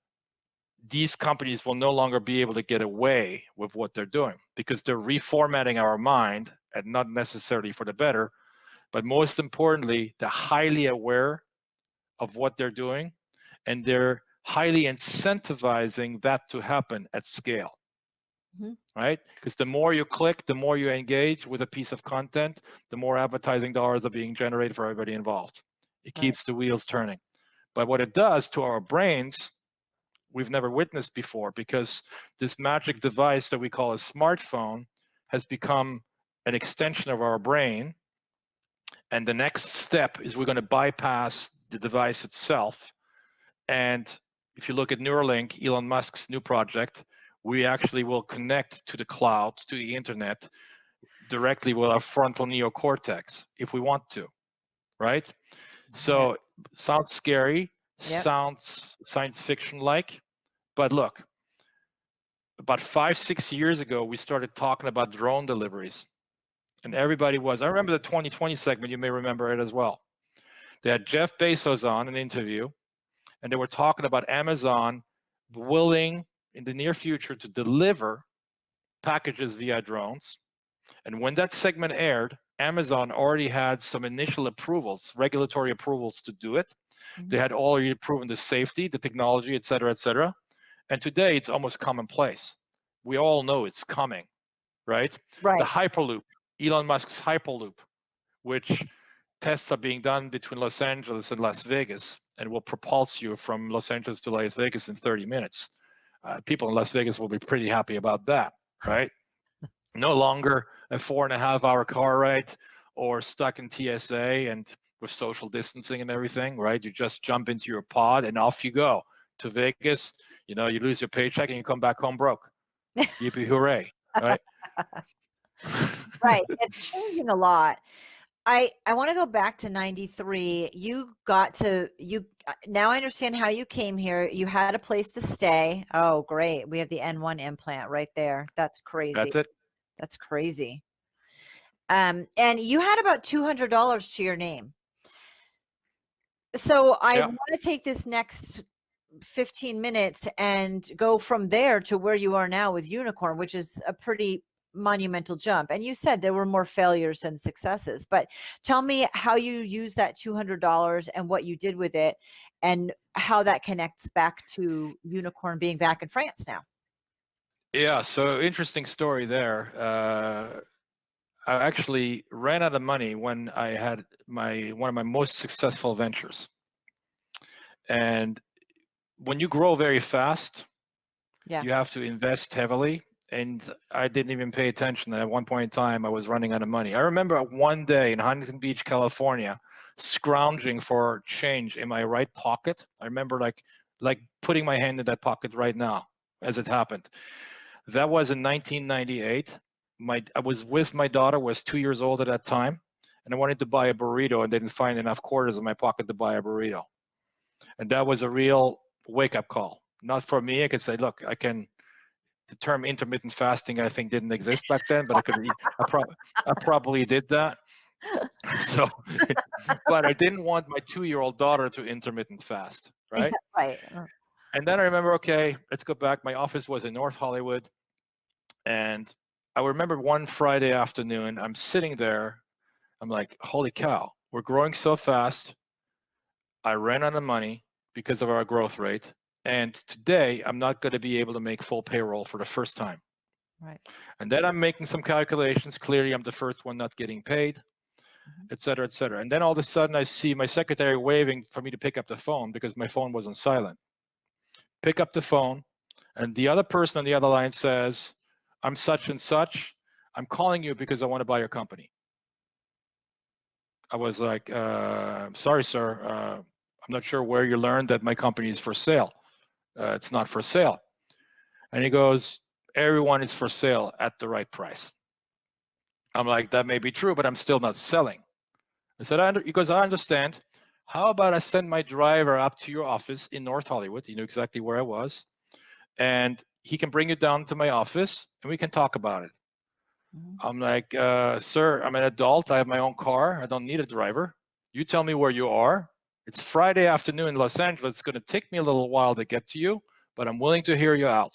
these companies will no longer be able to get away with what they're doing because they're reformatting our mind, and not necessarily for the better, but most importantly, they're highly aware of what they're doing, and they're highly incentivizing that to happen at scale. Mm-hmm. Right? Because the more you click, the more you engage with a piece of content, the more advertising dollars are being generated for everybody involved. It keeps the wheels turning. But what it does to our brains, we've never witnessed before, because this magic device that we call a smartphone has become an extension of our brain. And the next step is we're going to bypass the device itself. And if you look at Neuralink, Elon Musk's new project, we actually will connect to the cloud, to the internet, directly with our frontal neocortex if we want to, right? So sounds scary, sounds science fiction-like, but look, about 5-6 years ago, we started talking about drone deliveries, and everybody was, I remember the 2020 segment, you may remember it as well. They had Jeff Bezos on an interview, and they were talking about Amazon willing in the near future to deliver packages via drones. And when that segment aired, Amazon already had some initial approvals, regulatory approvals to do it. Mm-hmm. They had already proven the safety, the technology, et cetera, et cetera. And today it's almost commonplace. We all know it's coming, right? Right. The Hyperloop, Elon Musk's Hyperloop, which tests are being done between Los Angeles and Las Vegas, and will propulse you from Los Angeles to Las Vegas in 30 minutes. People in Las Vegas will be pretty happy about that, right? No longer a 4.5-hour car ride or stuck in TSA and with social distancing and everything, right? You just jump into your pod and off you go to Vegas. You know, you lose your paycheck and you come back home broke. Yippee hooray, right? Right. It's changing a lot. I want to go back to 93. You got to, now I understand how you came here. You had a place to stay. Oh, great. We have the N1 implant right there. That's crazy. That's it. That's crazy. And you had about $200 to your name. So I want to take this next 15 minutes and go from there to where you are now with Unicorn, which is a pretty monumental jump. And you said there were more failures than successes, but tell me how you use that $200 and what you did with it and how that connects back to Unicorn being back in France now. Yeah, so interesting story there. I actually ran out of money when I had one of my most successful ventures. And when you grow very fast, you have to invest heavily. And I didn't even pay attention. At one point in time, I was running out of money. I remember one day in Huntington Beach, California, scrounging for change in my right pocket. I remember like putting my hand in that pocket right now as it happened. That was in 1998. I was with my daughter, was 2 years old at that time, and I wanted to buy a burrito and didn't find enough quarters in my pocket to buy a burrito. And that was a real wake-up call. Not for me. I could say, look, the term intermittent fasting, I think, didn't exist back then, but I probably did that. So, but I didn't want my 2-year-old daughter to intermittent fast, right? Right. And then I remember, okay, let's go back. My office was in North Hollywood. And I remember one Friday afternoon, I'm sitting there. I'm like, holy cow, we're growing so fast. I ran out of money because of our growth rate. And today, I'm not going to be able to make full payroll for the first time. Right. And then I'm making some calculations. Clearly, I'm the first one not getting paid, et cetera, et cetera. And then all of a sudden, I see my secretary waving for me to pick up the phone because my phone was on silent. Pick up the phone, and the other person on the other line says, I'm such and such. I'm calling you because I want to buy your company. I was like, sorry, sir. I'm not sure where you learned that my company is for sale. It's not for sale. And he goes, everyone is for sale at the right price. I'm like, that may be true, but I'm still not selling. I said, he goes, I understand. how about I send my driver up to your office in North Hollywood? You know exactly where I was. And he can bring you down to my office and we can talk about it. Mhm. I'm like, sir, I'm an adult. I have my own car. I don't need a driver. You tell me where you are. It's Friday afternoon in Los Angeles. It's going to take me a little while to get to you, but I'm willing to hear you out.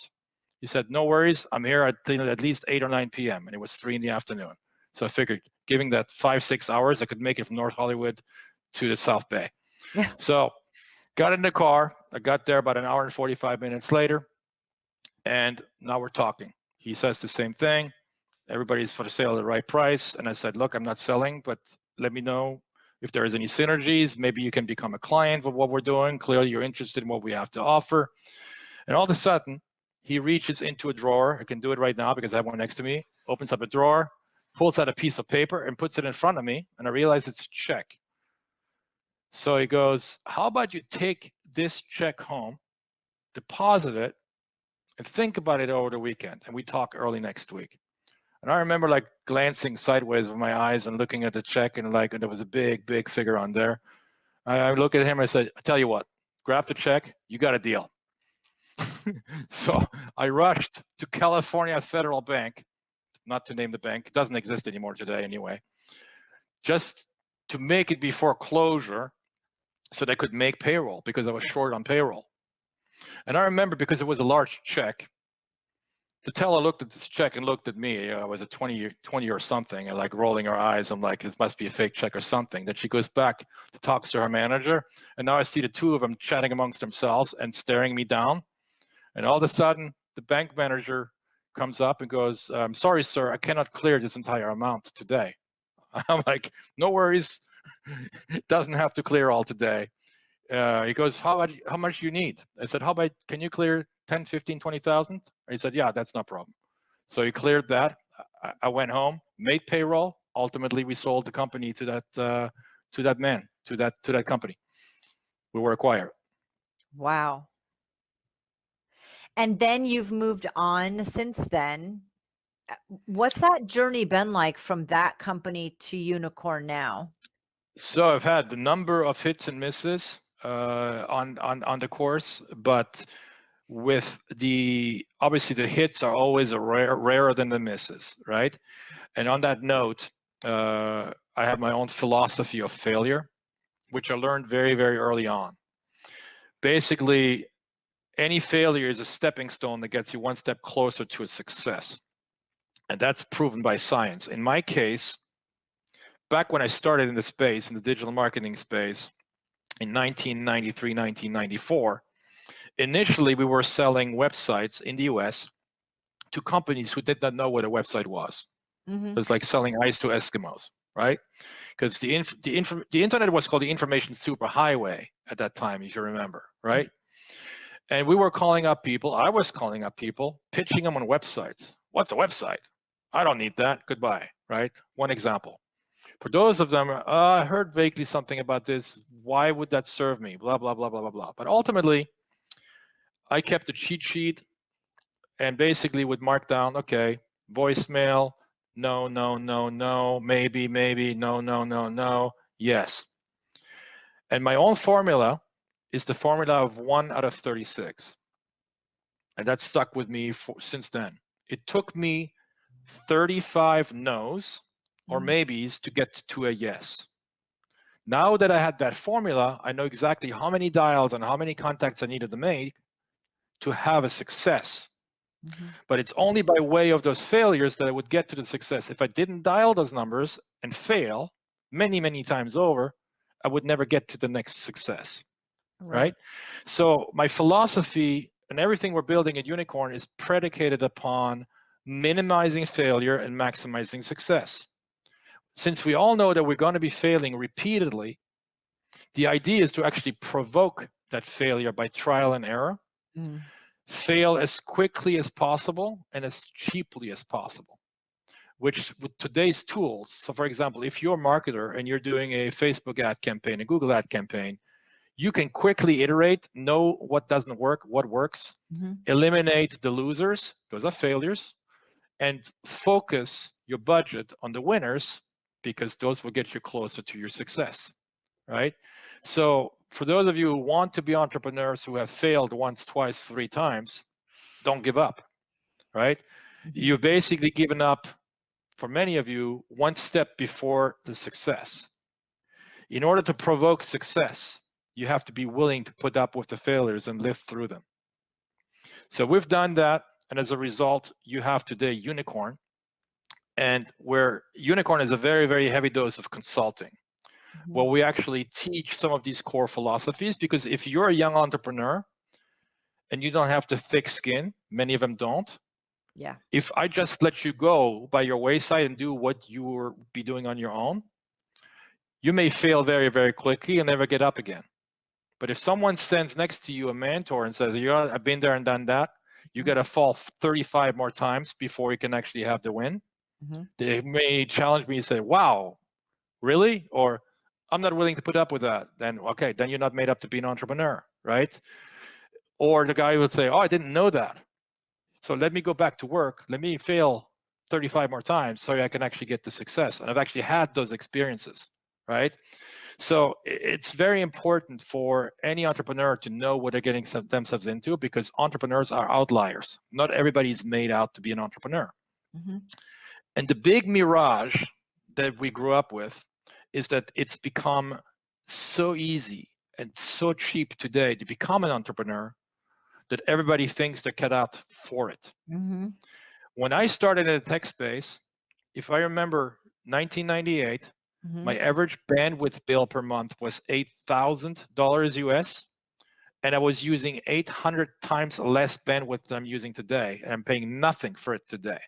He said, no worries. I'm here at least 8 or 9 p.m. And it was 3 in the afternoon. So I figured, giving that 5-6 hours, I could make it from North Hollywood to the South Bay. Yeah. So got in the car. I got there about an hour and 45 minutes later. And now we're talking. He says the same thing. Everybody's for sale at the right price. And I said, look, I'm not selling, but let me know if there is any synergies. Maybe you can become a client of what we're doing. Clearly, you're interested in what we have to offer. And all of a sudden, he reaches into a drawer. I can do it right now because I have one next to me. Opens up a drawer, pulls out a piece of paper and puts it in front of me. And I realize it's a check. So he goes, how about you take this check home, deposit it, and think about it over the weekend. And we talk early next week. And I remember like glancing sideways with my eyes and looking at the check and like, and there was a big, big figure on there. I look at him and I said, I tell you what, grab the check, you got a deal. So I rushed to California Federal Bank, not to name the bank, it doesn't exist anymore today anyway, just to make it before closure so they could make payroll because I was short on payroll. And I remember because it was a large check, the teller looked at this check and looked at me. I was a 20 or something, and like rolling her eyes. I'm like, this must be a fake check or something. Then she goes back to talk to her manager, and now I see the two of them chatting amongst themselves and staring me down. And all of a sudden, the bank manager comes up and goes, "I'm sorry, sir, I cannot clear this entire amount today." I'm like, no worries, it doesn't have to clear all today. He goes, how much you need? I said, how about, can you clear 10, 15, 20,000? He said, yeah, that's no problem. So he cleared that. I went home, made payroll. Ultimately, we sold the company to that man, to that company. We were acquired. Wow. And then you've moved on since then. What's that journey been like from that company to Unicorn now? So I've had the number of hits and misses on the course, but with obviously the hits are always rarer than the misses, right? And on that note, I have my own philosophy of failure, which I learned very, very early on. Basically, any failure is a stepping stone that gets you one step closer to a success. And that's proven by science. In my case, back when I started in the space, in the digital marketing space, in 1993, 1994, initially we were selling websites in the US to companies who did not know what a website was. Mm-hmm. It was like selling ice to Eskimos, right? Because the internet was called the information superhighway at that time, if you remember, right? And we were calling up people. I was calling up people, pitching them on websites. What's a website? I don't need that. Goodbye, right? One example. For those of them, I heard vaguely something about this. Why would that serve me? Blah, blah, blah, blah, blah, blah. But ultimately, I kept a cheat sheet and basically would mark down, okay, voicemail, no, no, no, no, maybe, maybe, no, no, no, no, yes. And my own formula is the formula of 1 out of 36. And that stuck with me since then. It took me 35 no's or maybes to get to a yes. Now that I had that formula, I know exactly how many dials and how many contacts I needed to make to have a success. Mm-hmm. But it's only by way of those failures that I would get to the success. If I didn't dial those numbers and fail many, many times over, I would never get to the next success, right? So my philosophy and everything we're building at Unicorn is predicated upon minimizing failure and maximizing success. Since we all know that we're going to be failing repeatedly, the idea is to actually provoke that failure by trial and error, fail as quickly as possible and as cheaply as possible, which with today's tools, so for example, if you're a marketer and you're doing a Facebook ad campaign, a Google ad campaign, you can quickly iterate, know what doesn't work, what works, eliminate the losers, those are failures, and focus your budget on the winners because those will get you closer to your success, right? So for those of you who want to be entrepreneurs who have failed once, twice, 3 times, don't give up, right? You've basically given up, for many of you, one step before the success. In order to provoke success, you have to be willing to put up with the failures and live through them. So we've done that, and as a result, you have today Unicorn, and where Unicorn is a very, very heavy dose of consulting. Well, we actually teach some of these core philosophies, because if you're a young entrepreneur and you don't have the thick skin, many of them don't. Yeah. If I just let you go by your wayside and do what you would be doing on your own, you may fail very, very quickly and never get up again. But if someone stands next to you, a mentor, and says, I've been there and done that, you got to fall 35 more times before you can actually have the win. They may challenge me and say, wow, really? Or I'm not willing to put up with that. Then, okay, then you're not made up to be an entrepreneur, right? Or the guy would say, oh, I didn't know that. So let me go back to work. Let me fail 35 more times so I can actually get the success. And I've actually had those experiences, right? So it's very important for any entrepreneur to know what they're getting themselves into, because entrepreneurs are outliers. Not everybody's made out to be an entrepreneur. And the big mirage that we grew up with is that it's become so easy and so cheap today to become an entrepreneur that everybody thinks they're cut out for it. When I started in the tech space, if I remember 1998, my average bandwidth bill per month was $8,000 US, and I was using 800 times less bandwidth than I'm using today, and I'm paying nothing for it today.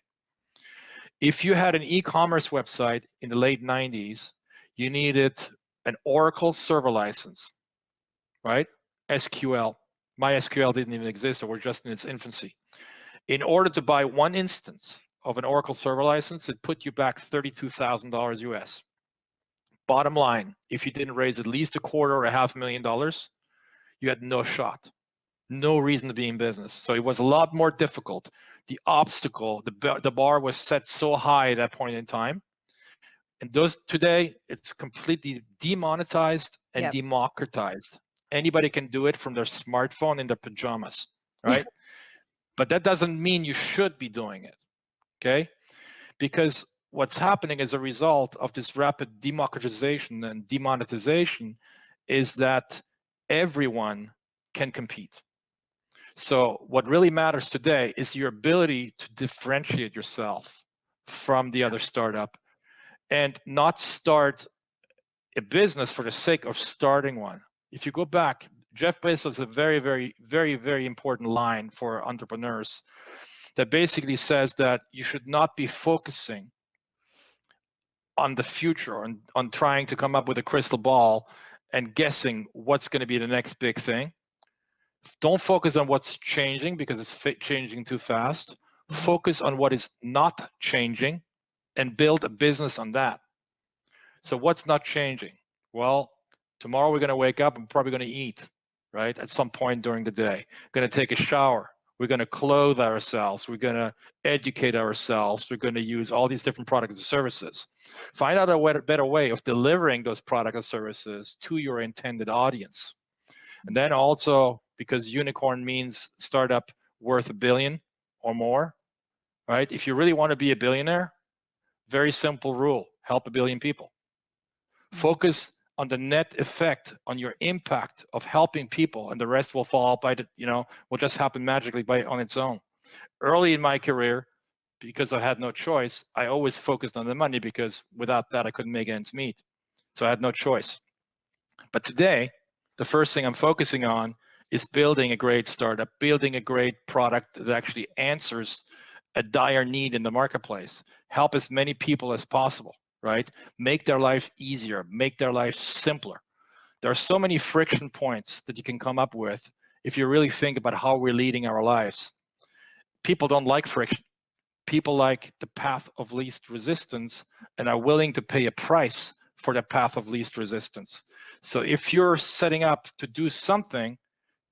If you had an e-commerce website in the late 90s, you needed an Oracle server license, right? SQL. MySQL didn't even exist, or was just in its infancy. In order to buy one instance of an Oracle server license, it put you back $32,000 US. Bottom line, if you didn't raise at least $250,000 or $500,000, you had no shot, no reason to be in business. So it was a lot more difficult. The obstacle, the bar was set so high at that point in time. And those today, it's completely demonetized and democratized. Anybody can do it from their smartphone in their pajamas, right? But that doesn't mean you should be doing it, okay? Because what's happening as a result of this rapid democratization and demonetization is that everyone can compete. So what really matters today is your ability to differentiate yourself from the other startup and not start a business for the sake of starting one. If you go back, Jeff Bezos has a very, very, very, very important line for entrepreneurs that basically says that you should not be focusing on the future, on trying to come up with a crystal ball and guessing what's going to be the next big thing. Don't focus on what's changing, because it's changing too fast. Focus on what is not changing and build a business on that. So what's not changing? Well, tomorrow we're going to wake up and probably going to eat, right? At some point during the day. Going to take a shower. We're going to clothe ourselves. We're going to educate ourselves. We're going to use all these different products and services. Find out a better way of delivering those products and services to your intended audience. And then also, because unicorn means startup worth $1 billion or more, right? If you really want to be a billionaire, very simple rule: help 1 billion people. Focus on the net effect, on your impact of helping people, and the rest will fall by the, will just happen magically on its own. Early in my career, because I had no choice, I always focused on the money, because without that I couldn't make ends meet. So I had no choice. But today, the first thing I'm focusing on is building a great startup, building a great product that actually answers a dire need in the marketplace, help as many people as possible, right? Make their life easier, make their life simpler. There are so many friction points that you can come up with if you really think about how we're leading our lives. People don't like friction. People like the path of least resistance and are willing to pay a price for the path of least resistance. So if you're setting up to do something,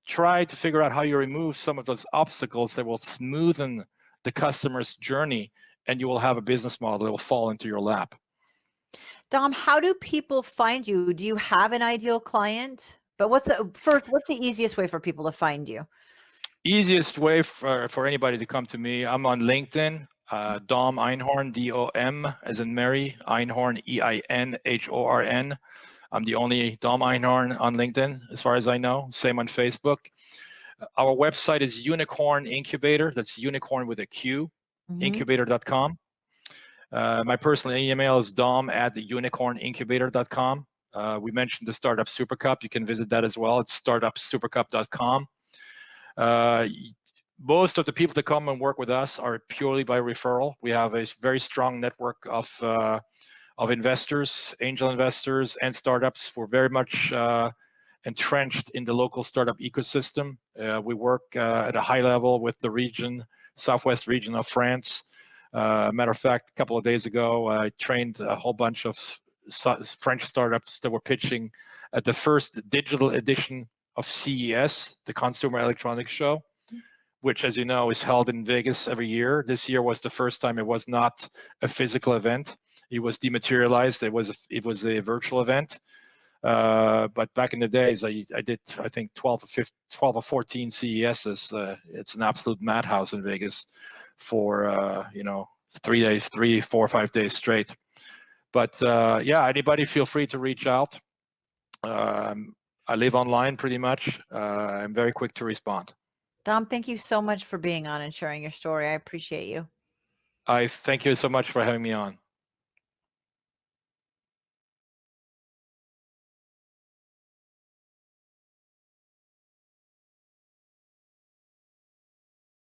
try to figure out how you remove some of those obstacles that will smoothen the customer's journey, and you will have a business model that will fall into your lap. Dom, how do people find you? Do you have an ideal client? But what's the easiest way for people to find you? Easiest way for anybody to come to me, I'm on LinkedIn, Dom Einhorn, D-O-M as in Mary, Einhorn, E-I-N-H-O-R-N. I'm the only Dom Einhorn on LinkedIn, as far as I know. Same on Facebook. Our website is Unicorn Incubator. That's unicorn with a Q, incubator.com. My personal email is dom@unicornincubator.com. We mentioned the Startup Supercup. You can visit that as well. It's startupsupercup.com. Most of the people that come and work with us are purely by referral. We have a very strong network of investors, angel investors, and startups. We're very much entrenched in the local startup ecosystem. We work at a high level with the region, Southwest region of France. Matter of fact, a couple of days ago, I trained a whole bunch of French startups that were pitching at the first digital edition of CES, the Consumer Electronics Show, which, as you know, is held in Vegas every year. This year was the first time it was not a physical event. It was dematerialized. It was a virtual event. But back in the days, I did, I think, 12 or 14 CESs. It's an absolute madhouse in Vegas for 3 days, 3, 4, 5 days straight. But yeah, anybody feel free to reach out. I live online pretty much. I'm very quick to respond. Dom, thank you so much for being on and sharing your story. I appreciate you. I thank you so much for having me on.